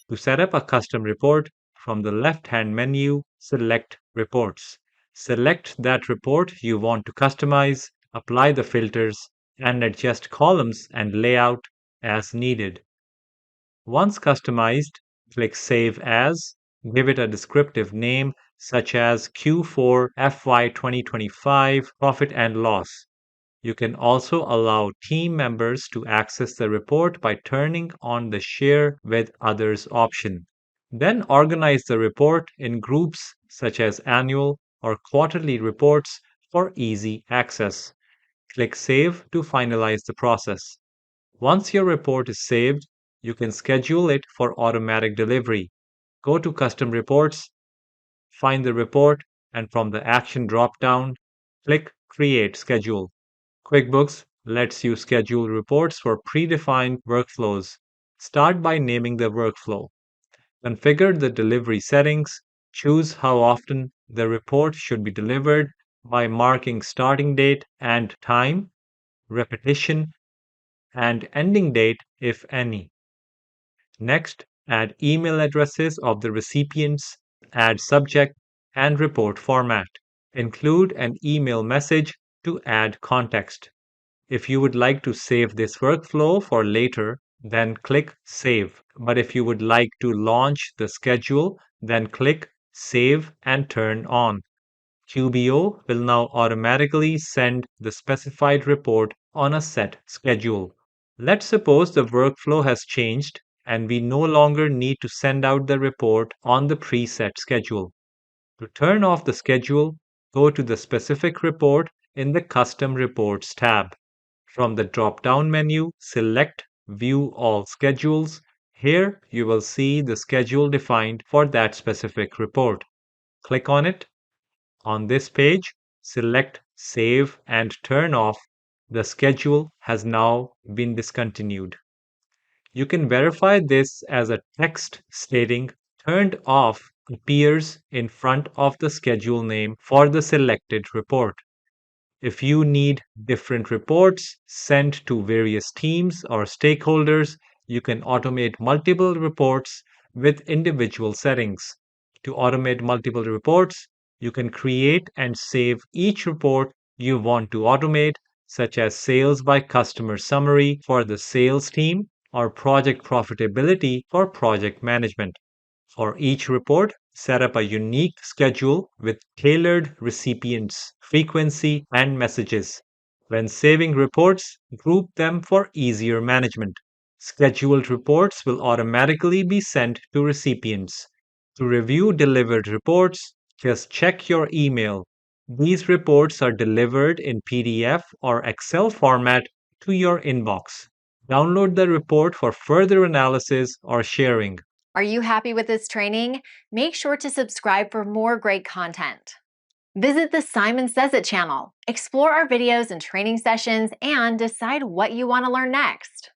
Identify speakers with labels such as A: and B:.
A: To set up a custom report, from the left-hand menu, select Reports. Select that report you want to customize, apply the filters, and adjust columns and layout as needed. Once customized, click Save As, give it a descriptive name such as Q4 FY 2025 Profit and Loss. You can also allow team members to access the report by turning on the Share with Others option. Then organize the report in groups such as annual or quarterly reports for easy access. Click Save to finalize the process. Once your report is saved, you can schedule it for automatic delivery. Go to Custom Reports, find the report, and from the Action drop-down, click Create Schedule. QuickBooks lets you schedule reports for predefined workflows. Start by naming the workflow. Configure the delivery settings. Choose how often the report should be delivered by marking starting date and time, repetition, and ending date if any. Next, add email addresses of the recipients, add subject and report format. Include an email message to add context. If you would like to save this workflow for later, then click Save. But if you would like to launch the schedule, then click Save and Turn On. QBO will now automatically send the specified report on a set schedule. Let's suppose the workflow has changed and we no longer need to send out the report on the preset schedule. To turn off the schedule, go to the specific report in the Custom Reports tab. From the drop-down menu, select View All Schedules. Here you will see the schedule defined for that specific report. Click on it. On this page, select Save and Turn Off. The schedule has now been discontinued. You can verify this as a text stating Turned Off appears in front of the schedule name for the selected report. If you need different reports sent to various teams or stakeholders, you can automate multiple reports with individual settings. To automate multiple reports, you can create and save each report you want to automate, such as sales by customer summary for the sales team or project profitability for project management. For each report, set up a unique schedule with tailored recipients, frequency, and messages. When saving reports, group them for easier management. Scheduled reports will automatically be sent to recipients. To review delivered reports, just check your email. These reports are delivered in PDF or Excel format to your inbox. Download the report for further analysis or sharing.
B: Are you happy with this training? Make sure to subscribe for more great content. Visit the Simon Says It channel. Explore our videos and training sessions and decide what you want to learn next.